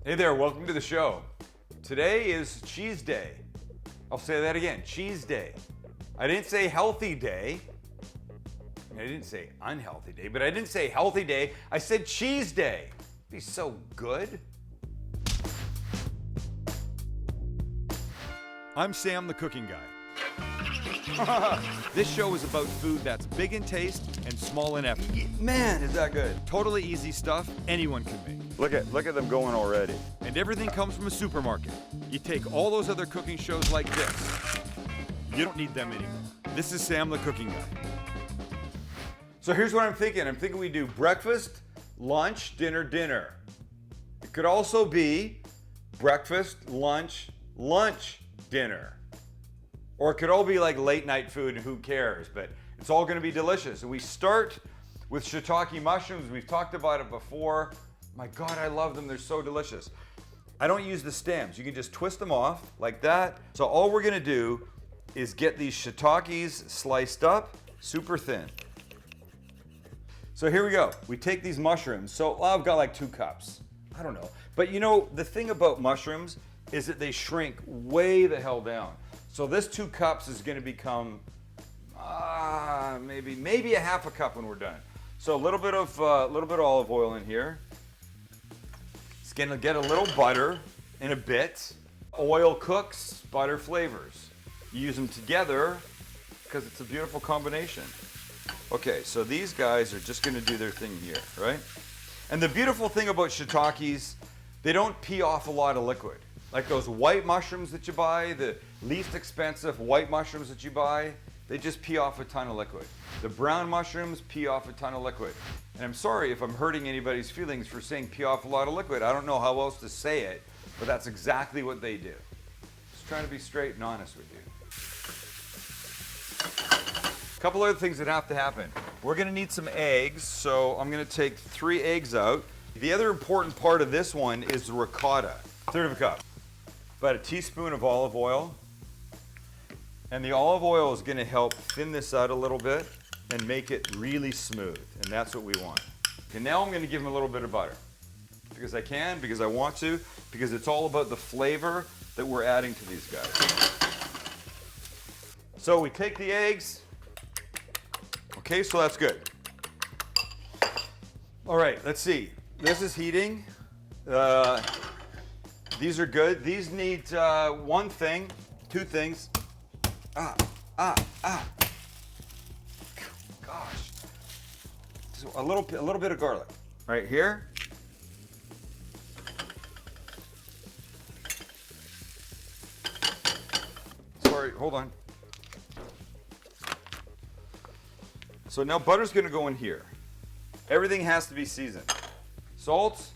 Hey there, welcome to the show. Today is cheese day. I'll say that again, cheese day. I didn't say healthy day. I didn't say unhealthy day, but I didn't say healthy day. I said cheese day. It'd be so good. I'm Sam, the cooking guy. This show is about food that's big in taste and small in effort. Man, is that good. Totally easy stuff anyone can make. Look at them going already. And everything comes from a supermarket. You take all those other cooking shows like this. You don't need them anymore. This is Sam, the cooking guy. So here's what I'm thinking. I'm thinking we do breakfast, lunch, dinner, dinner. It could also be breakfast, lunch, lunch, dinner. Or it could all be like late night food and who cares, but it's all gonna be delicious. And we start with shiitake mushrooms. We've talked about it before. My God, I love them, they're so delicious. I don't use the stems. You can just twist them off like that. So all we're gonna do is get these shiitakes sliced up, super thin. So here we go. We take these mushrooms. So I've got like 2 cups. I don't know. But you know, the thing about mushrooms is that they shrink way the hell down. So this 2 cups is gonna become maybe a half a cup when we're done. So a little bit of olive oil in here. It's gonna get a little butter in a bit. Oil cooks, butter flavors. You use them together because it's a beautiful combination. Okay, so these guys are just gonna do their thing here, right? And the beautiful thing about shiitakes, they don't pee off a lot of liquid. Like those white mushrooms that you buy, the least expensive white mushrooms that you buy, they just pee off a ton of liquid. The brown mushrooms pee off a ton of liquid. And I'm sorry if I'm hurting anybody's feelings for saying pee off a lot of liquid. I don't know how else to say it, but that's exactly what they do. Just trying to be straight and honest with you. A couple other things that have to happen. We're gonna need some eggs, so I'm gonna take 3 eggs out. The other important part of this one is the ricotta. 1/3 of a cup. About a teaspoon of olive oil. And the olive oil is gonna help thin this out a little bit and make it really smooth, and that's what we want. And now I'm gonna give them a little bit of butter. Because I can, because I want to, because it's all about the flavor that we're adding to these guys. So we take the eggs. Okay, so that's good. All right, let's see. This is heating. These are good. These need 1 thing, 2 things. Gosh. So a little bit of garlic right here. Sorry, hold on. So now butter's gonna go in here. Everything has to be seasoned. Salt,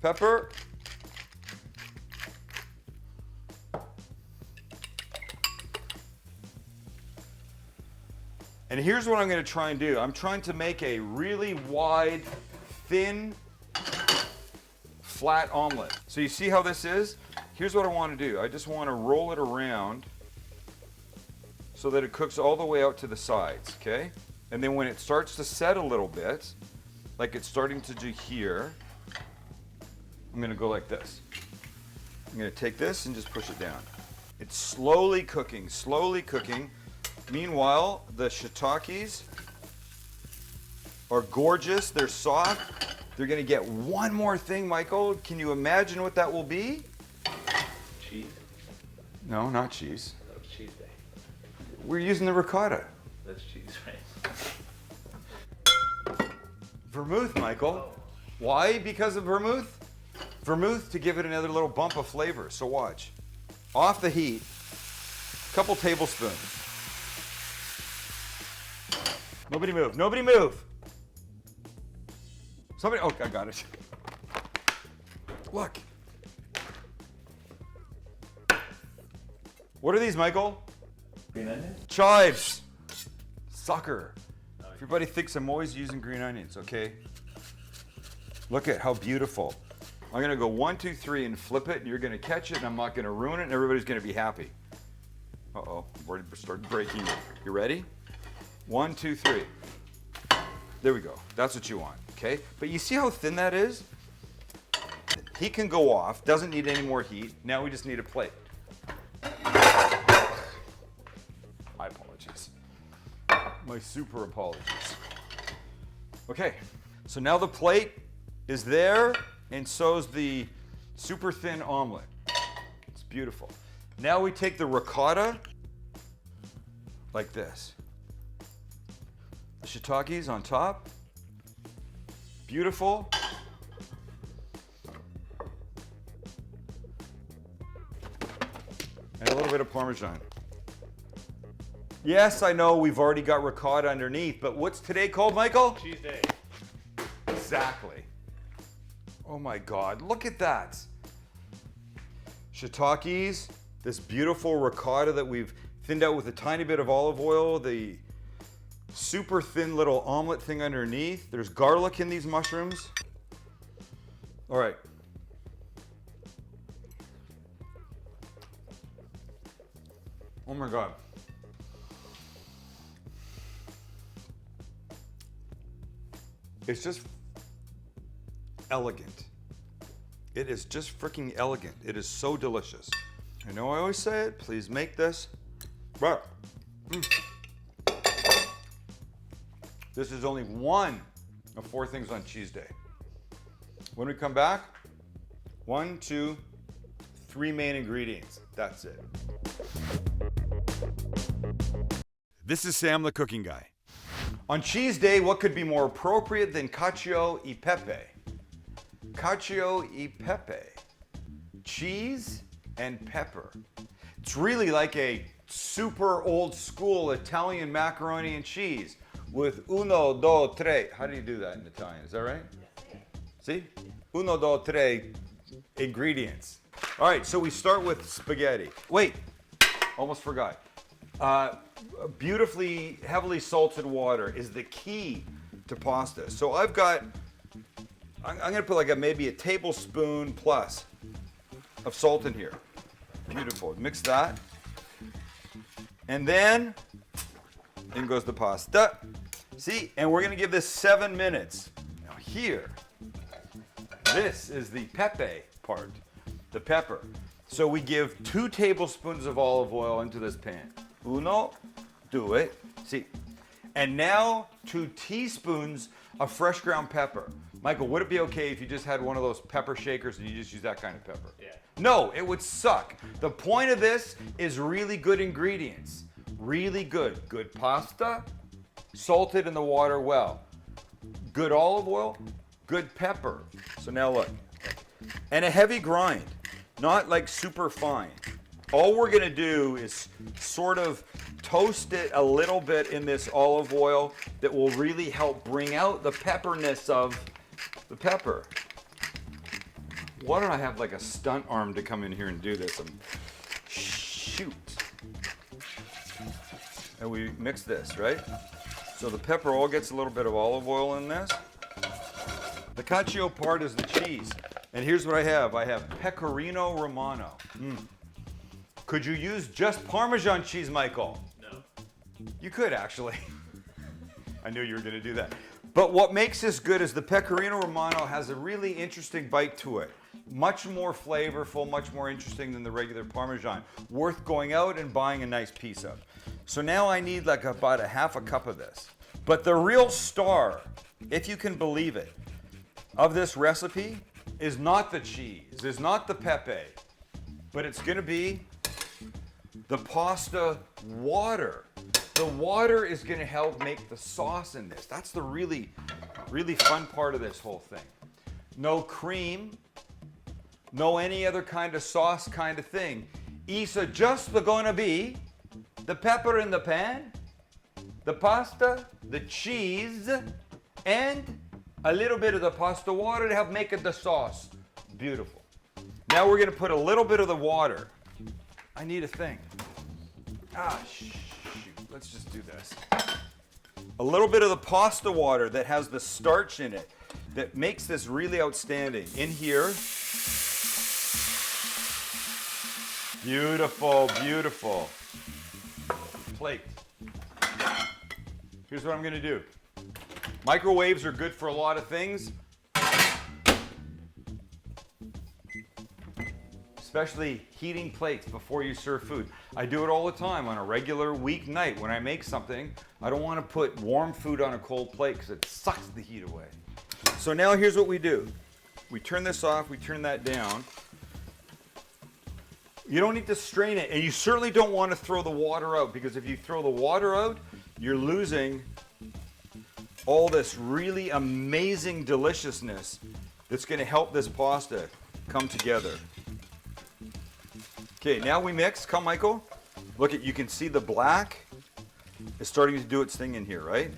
pepper, and here's what I'm gonna try and do. I'm trying to make a really wide, thin, flat omelet. So you see how this is? Here's what I wanna do. I just wanna roll it around so that it cooks all the way out to the sides, okay? And then when it starts to set a little bit, like it's starting to do here, I'm gonna go like this. I'm gonna take this and just push it down. It's slowly cooking, slowly cooking. Meanwhile, the shiitakes are gorgeous, they're soft. They're gonna get one more thing, Michael. Can you imagine what that will be? Cheese. No, not cheese. That was cheese day. We're using the ricotta. That's cheese, right? Vermouth, Michael. Why? Because of vermouth? Vermouth to give it another little bump of flavor. So watch. Off the heat, a couple tablespoons. Nobody move. Nobody move. Somebody. Oh, I got it. Look. What are these, Michael? Green onion? Chives. Sucker. Everybody thinks I'm always using green onions, okay? Look at how beautiful. I'm gonna go 1, 2, 3 and flip it, and you're gonna catch it, and I'm not gonna ruin it, and everybody's gonna be happy. Uh-oh, I've already started breaking it. You ready? 1, 2, 3. There we go. That's what you want. okay? But you see how thin that is? He can go off, doesn't need any more heat. Now we just need a plate. My apologies. My super apologies. Okay, so now the plate is there, and so's the super thin omelet. It's beautiful. Now we take the ricotta, like this. The shiitakes on top. Beautiful. And a little bit of Parmesan. Yes, I know we've already got ricotta underneath, but what's today called, Michael? Cheese day. Exactly. Oh my God, look at that. Shiitakes, this beautiful ricotta that we've thinned out with a tiny bit of olive oil, the super thin little omelet thing underneath. There's garlic in these mushrooms. All right. Oh my God. It's just elegant. It is just freaking elegant. It is so delicious. I know I always say it, please make this. But this is only one of 4 things on cheese day. When we come back, 1, 2, 3 main ingredients. That's it. This is Sam the Cooking Guy. On cheese day, what could be more appropriate than cacio e pepe? Cacio e pepe. Cheese and pepper. It's really like a super old school Italian macaroni and cheese with uno, dos, tre. How do you do that in Italian? Is that right? See? Uno, dos, tre ingredients. All right, so we start with spaghetti. Wait, almost forgot. Beautifully heavily salted water is the key to pasta. So I'm gonna put like maybe a tablespoon plus of salt in here. Beautiful. Mix that. And then in goes the pasta. See, and we're gonna give this 7 minutes. Now here, this is the pepe part, the pepper. So we give 2 tablespoons of olive oil into this pan. Uno, do it. See. And now 2 teaspoons of fresh ground pepper. Michael, would it be okay if you just had one of those pepper shakers and you just use that kind of pepper? Yeah. No, it would suck. The point of this is really good ingredients. Really good. Good pasta, salted in the water well. Good olive oil, good pepper. So now look. And a heavy grind, not like super fine. All we're gonna do is sort of toast it a little bit in this olive oil that will really help bring out the pepperness of the pepper. Why don't I have like a stunt arm to come in here and do this? Shoot. And we mix this, right? So the pepper all gets a little bit of olive oil in this. The cacio part is the cheese. And here's what I have. I have pecorino romano. Could you use just Parmesan cheese, Michael? No. You could actually. I knew you were going to do that. But what makes this good is the pecorino romano has a really interesting bite to it. Much more flavorful, much more interesting than the regular Parmesan. Worth going out and buying a nice piece of. So now I need like about a half a cup of this. But the real star, if you can believe it, of this recipe is not the cheese, is not the pepe, but it's going to be the pasta water. The water is going to help make the sauce in this. That's the really, really fun part of this whole thing. No cream, no any other kind of sauce kind of thing. It's just going to be the pepper in the pan, the pasta, the cheese, and a little bit of the pasta water to help make it the sauce. Beautiful. Now we're going to put a little bit of the water. I need a thing. Shoot. Let's just do this. A little bit of the pasta water that has the starch in it that makes this really outstanding. In here. Beautiful, beautiful. Plate. Here's what I'm going to do. Microwaves are good for a lot of things, especially heating plates before you serve food. I do it all the time on a regular weeknight when I make something. I don't want to put warm food on a cold plate because it sucks the heat away. So now here's what we do. We turn this off, we turn that down. You don't need to strain it, and you certainly don't want to throw the water out, because if you throw the water out, you're losing all this really amazing deliciousness that's going to help this pasta come together. Okay, now we mix. Come, Michael. Look at, you can see the black is starting to do its thing in here, right?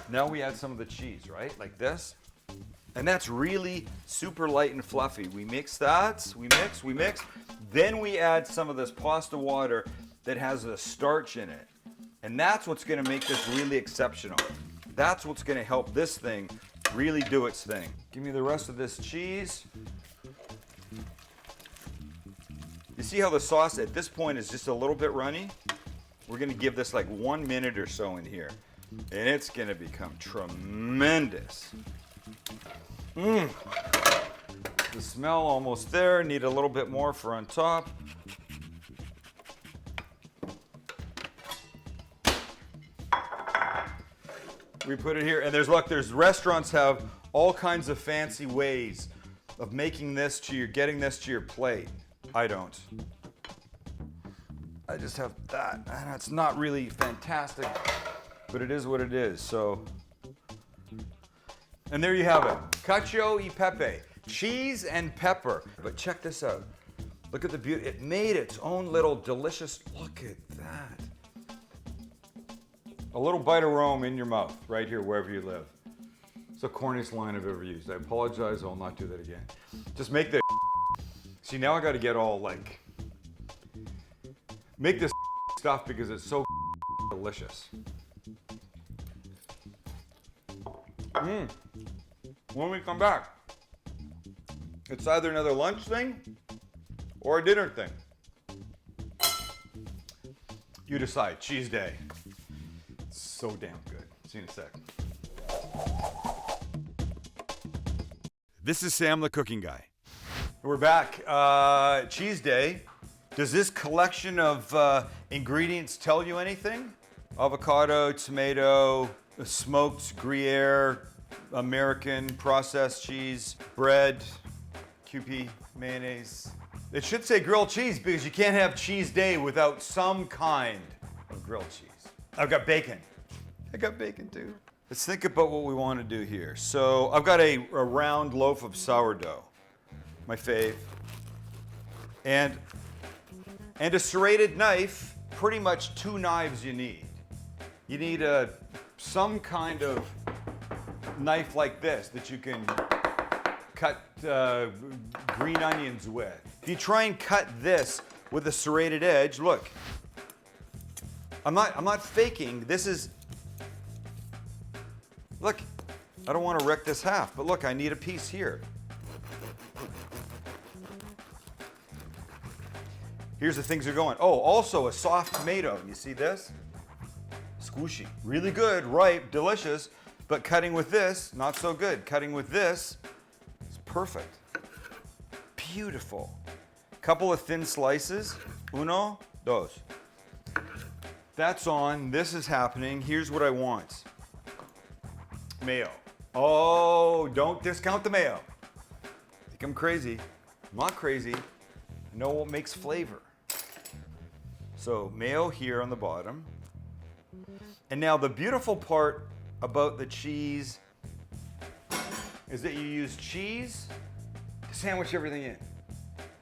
Now we add some of the cheese, right? Like this. And that's really super light and fluffy. We mix that, we mix. Then we add some of this pasta water that has the starch in it. And that's what's gonna make this really exceptional. That's what's gonna help this thing really do its thing. Give me the rest of this cheese. You see how the sauce at this point is just a little bit runny? We're gonna give this like 1 minute or so in here. And it's gonna become tremendous. The smell almost there. Need a little bit more for on top. We put it here, and there's restaurants have all kinds of fancy ways of making this getting this to your plate. I don't. I just have that, and it's not really fantastic, but it is what it is. So, and there you have it, cacio e pepe, cheese and pepper. But check this out. Look at the beauty. It made its own little delicious. Look at that. A little bite of Rome in your mouth, right here, wherever you live. It's the corniest line I've ever used. I apologize. I'll not do that again. Just make the. See, now I got to get all like. Make this stuff because it's so delicious. When we come back, it's either another lunch thing or a dinner thing. You decide. Cheese day. It's so damn good. See you in a sec. This is Sam the Cooking Guy. We're back. Cheese day. Does this collection of ingredients tell you anything? Avocado, tomato, smoked Gruyere, American processed cheese, bread, QP, mayonnaise. It should say grilled cheese because you can't have cheese day without some kind of grilled cheese. I've got bacon. I got bacon too. Let's think about what we want to do here. So I've got a round loaf of sourdough, my fave, and a serrated knife. Pretty much 2 knives you need. You need some kind of knife like this that you can cut green onions with. If you try and cut this with a serrated edge, look, I'm not faking. This is, look, I don't want to wreck this half, but look, I need a piece here. Here's the things that are going. Oh, also a soft tomato. You see this? Squishy. Really good, ripe, delicious, but cutting with this, not so good. Cutting with this is perfect. Beautiful. Couple of thin slices. Uno, dos. That's on. This is happening. Here's what I want. Mayo. Oh, don't discount the mayo. I think I'm crazy. I'm not crazy. I know what makes flavor. So mayo here on the bottom. And now the beautiful part about the cheese is that you use cheese to sandwich everything in.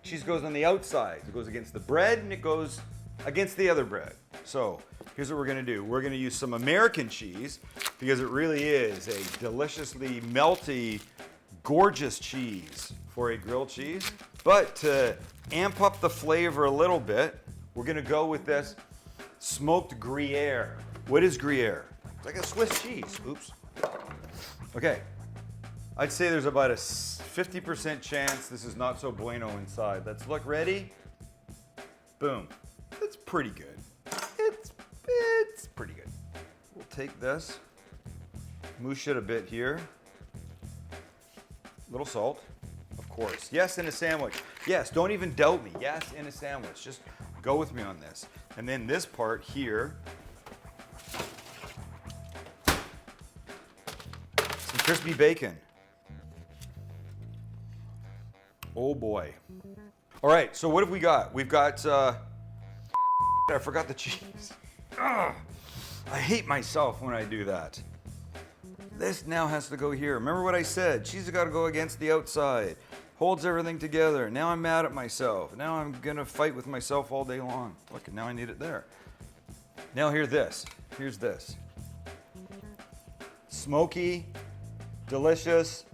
Cheese goes on the outside. It goes against the bread and it goes against the other bread. So here's what we're gonna do. We're gonna use some American cheese because it really is a deliciously melty, gorgeous cheese for a grilled cheese. But to amp up the flavor a little bit, we're gonna go with this smoked Gruyere. What is Gruyere? It's like a Swiss cheese. Oops. Okay. I'd say there's about a 50% chance this is not so bueno inside. Let's look. Ready? Boom. That's pretty good. It's pretty good. We'll take this. Moosh it a bit here. Little salt, of course. Yes, in a sandwich. Yes, don't even doubt me. Yes, in a sandwich. Just go with me on this. And then this part here, some crispy bacon. Oh boy. All right, so what have we got? We've got, I forgot the cheese. Ugh, I hate myself when I do that. This now has to go here. Remember what I said? Cheese has got to go against the outside. Holds everything together. Now I'm mad at myself. Now I'm gonna fight with myself all day long. Look, now I need it there. Now here's this. Here's this. Smoky, delicious.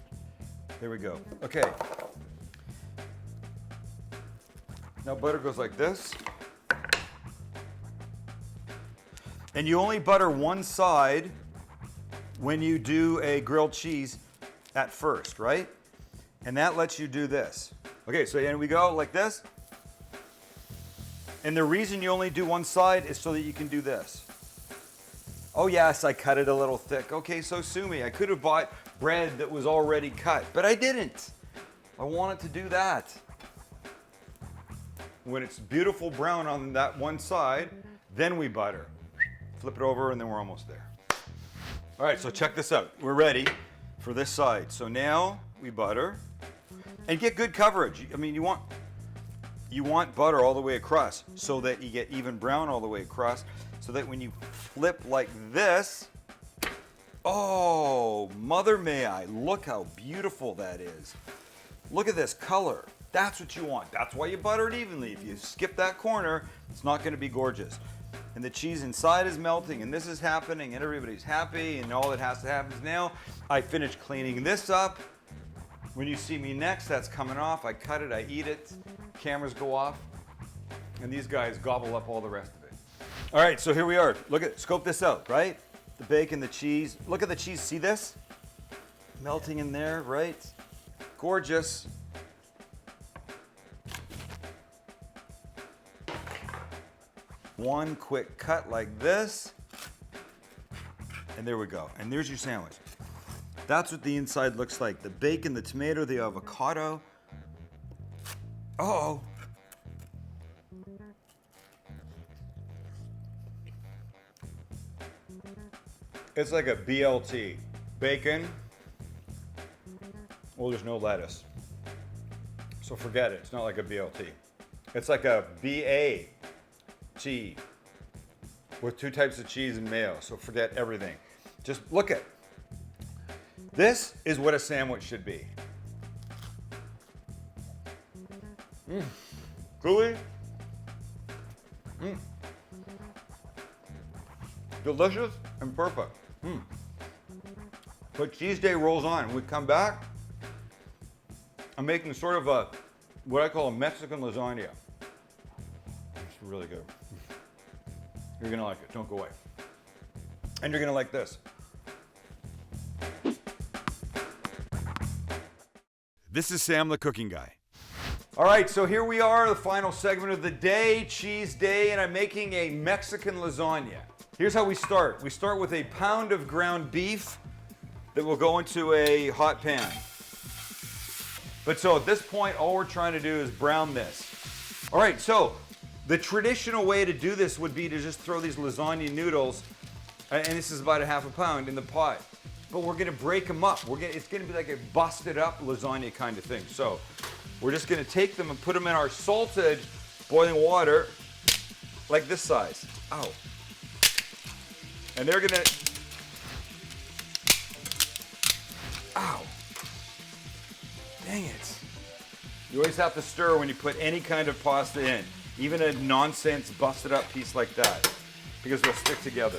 There we go. Okay. Now butter goes like this. And you only butter one side when you do a grilled cheese at first, right? And that lets you do this. Okay, so here we go, like this. And the reason you only do one side is so that you can do this. Oh yes, I cut it a little thick. Okay, so sue me. I could have bought bread that was already cut, but I didn't. I wanted to do that. When it's beautiful brown on that one side, then we butter. Flip it over and then we're almost there. All right, so check this out. We're ready for this side. So now we butter and get good coverage. I mean, you want butter all the way across so that you get even brown all the way across so that when you flip like this, oh, mother may I, look how beautiful that is. Look at this color. That's what you want. That's why you butter it evenly. If you skip that corner, it's not going to be gorgeous. And the cheese inside is melting, and this is happening, and everybody's happy, and all that has to happen is now I finish cleaning this up. When you see me next, that's coming off. I cut it, I eat it, cameras go off, and these guys gobble up all the rest of it. All right, so here we are. Look at, scope this out, right? The bacon, the cheese. Look at the cheese, see this? Melting in there, right? Gorgeous. One quick cut like this, and there we go. And there's your sandwich. That's what the inside looks like. The bacon, the tomato, the avocado. Uh-oh. It's like a BLT. Bacon. Well, there's no lettuce. So forget it. It's not like a BLT. It's like a BA. Cheese with 2 types of cheese and mayo, so forget everything. Just look at this is what a sandwich should be. Gooey. Delicious and perfect. But cheese day rolls on. When we come back, I'm making sort of a what I call a Mexican lasagna. It's really good. You're gonna like it, don't go away. And you're gonna like this. This is Sam the Cooking Guy. All right, so here we are, the final segment of the day, cheese day, and I'm making a Mexican lasagna. Here's how we start. We start with a pound of ground beef that will go into a hot pan. But so at this point, all we're trying to do is brown this. All right, so the traditional way to do this would be to just throw these lasagna noodles, and this is about a half a pound, in the pot. But we're gonna break them up. It's gonna be like a busted up lasagna kind of thing. So we're just gonna take them and put them in our salted boiling water, like this size. Ow. And they're gonna, ow. Dang it. You always have to stir when you put any kind of pasta in. Even a nonsense busted up piece like that, because they'll stick together.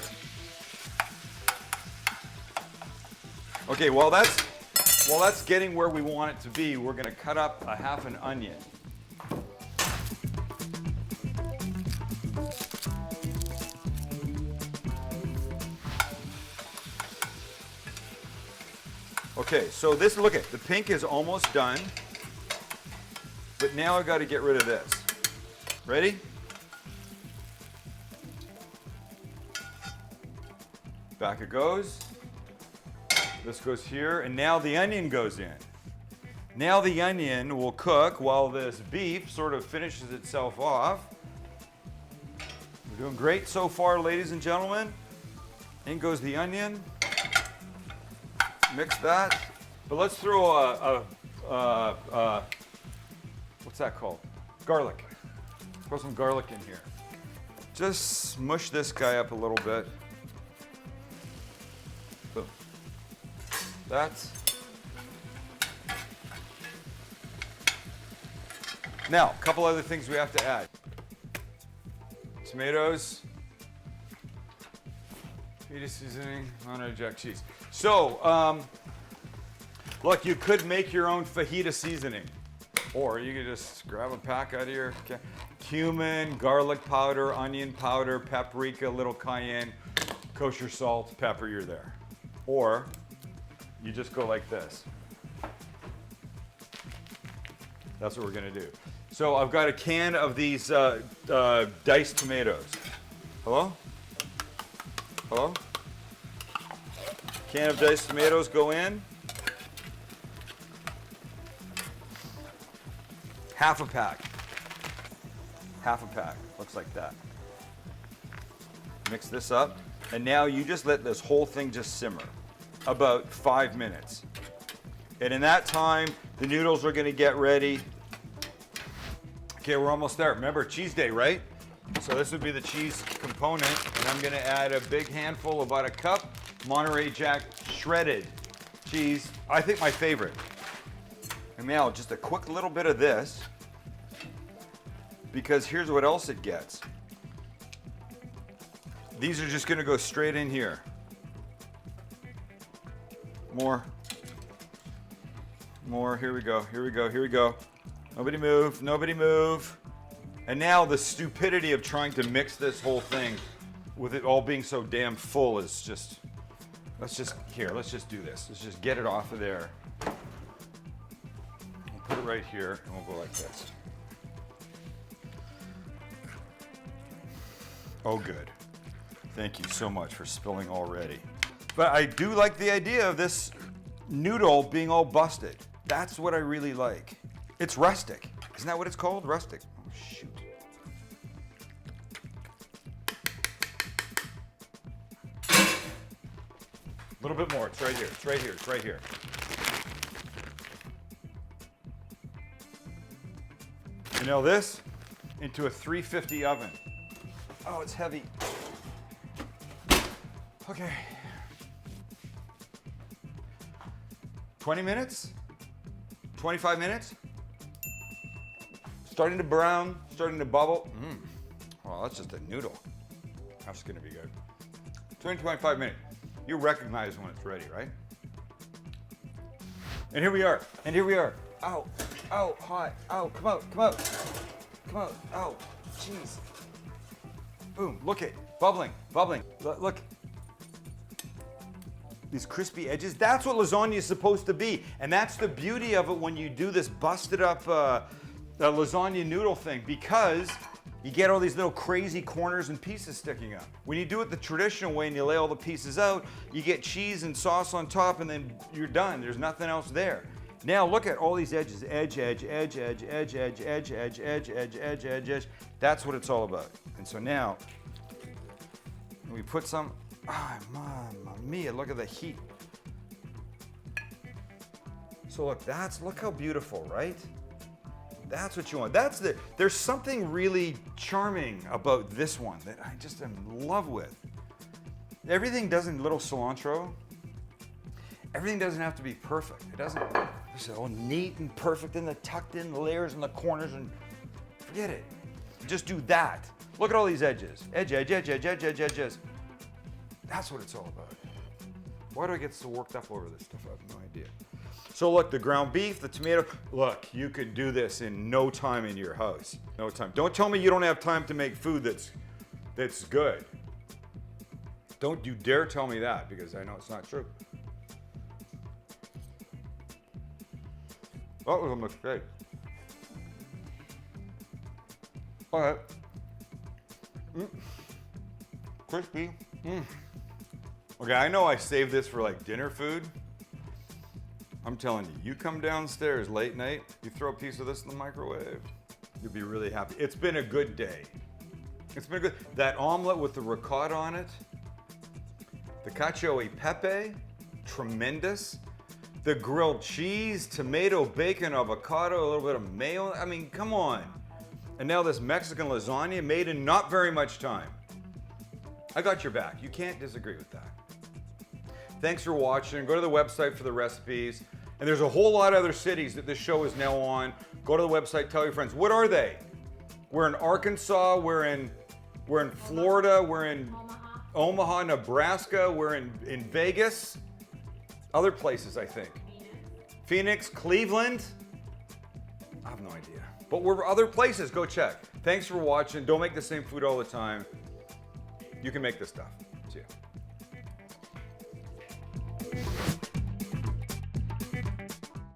Okay, while that's getting where we want it to be, we're gonna cut up a half an onion. Okay, so this, look at, the pink is almost done, but now I've got to get rid of this. Ready? Back it goes. This goes here, and now the onion goes in. Now the onion will cook while this beef sort of finishes itself off. We're doing great so far, ladies and gentlemen. In goes the onion. Mix that. But let's throw what's that called? Garlic. Throw some garlic in here. Just smush this guy up a little bit. Boom. That's. Now, a couple other things we have to add. Tomatoes. Feta seasoning, non-jack cheese. So, look, you could make your own fajita seasoning. Or you could just grab a pack out of your cumin, garlic powder, onion powder, paprika, little cayenne, kosher salt, pepper, you're there. Or you just go like this. That's what we're gonna do. So I've got a can of these diced tomatoes. Hello? Hello? Can of diced tomatoes go in. Half a pack. Half a pack. Looks like that. Mix this up. And now you just let this whole thing just simmer. About 5 minutes. And in that time, the noodles are gonna get ready. Okay, we're almost there. Remember, cheese day, right? So this would be the cheese component. And I'm gonna add a big handful, about a cup, Monterey Jack shredded cheese. I think my favorite. And now just a quick little bit of this, because here's what else it gets. These are just gonna go straight in here. More. More, here we go, here we go, here we go. Nobody move, nobody move. And now the stupidity of trying to mix this whole thing with it all being so damn full is just, let's just do this. Let's just get it off of there. Put it right here, and we'll go like this. Oh, good. Thank you so much for spilling already. But I do like the idea of this noodle being all busted. That's what I really like. It's rustic. Isn't that what it's called? Rustic. Oh, shoot. A little bit more. It's right here. It's right here. It's right here. You know this? Into a 350 oven. Oh, it's heavy. Okay. 20 minutes? 25 minutes? Starting to brown, starting to bubble. Well, that's just a noodle. That's gonna be good. 20, 25 minutes. You recognize when it's ready, right? And here we are, and here we are. Ow, ow, hot, ow, come out, come out. Come out, ow, jeez. Boom, look it, bubbling, bubbling. Look. These crispy edges, that's what lasagna is supposed to be. And that's the beauty of it when you do this busted up lasagna noodle thing, because you get all these little crazy corners and pieces sticking up. When you do it the traditional way and you lay all the pieces out, you get cheese and sauce on top and then you're done. There's nothing else there. Now look at all these edges, edge, edge, edge, edge, edge, edge, edge, edge, edge, edge, edge, edge, edge. That's what it's all about. And so now, we put some, mamma mia, look at the heat. So look, look how beautiful, right? That's what you want. There's something really charming about this one that I just am in love with. Everything doesn't, little cilantro, everything doesn't have to be perfect. It doesn't, it's all neat and perfect and the tucked in the layers and the corners and forget it. Just do that. Look at all these edges. Edge, edge, edge, edge, edge, edge, edges. That's what it's all about. Why do I get so worked up over this stuff? I have no idea. So look, the ground beef, the tomato, look, you could do this in no time in your house. No time. Don't tell me you don't have time to make food that's good. Don't you dare tell me that, because I know it's not true. That was a mistake. All right. Crispy. Okay, I know I saved this for like dinner food, I'm telling you, you come downstairs late night, you throw a piece of this in the microwave, you'll be really happy. It's been a good day. It's been good. That omelet with the ricotta on it, the cacio e pepe, tremendous. The grilled cheese, tomato, bacon, avocado, a little bit of mayo. I mean, come on. And now this Mexican lasagna made in not very much time. I got your back. You can't disagree with that. Thanks for watching. Go to the website for the recipes. And there's a whole lot of other cities that this show is now on. Go to the website, tell your friends. What are they? We're in Arkansas, we're in Florida, we're in Omaha, Nebraska, we're in Vegas. Other places, I think. Phoenix, Cleveland. I have no idea. But we're other places, go check. Thanks for watching. Don't make the same food all the time. You can make this stuff. See ya.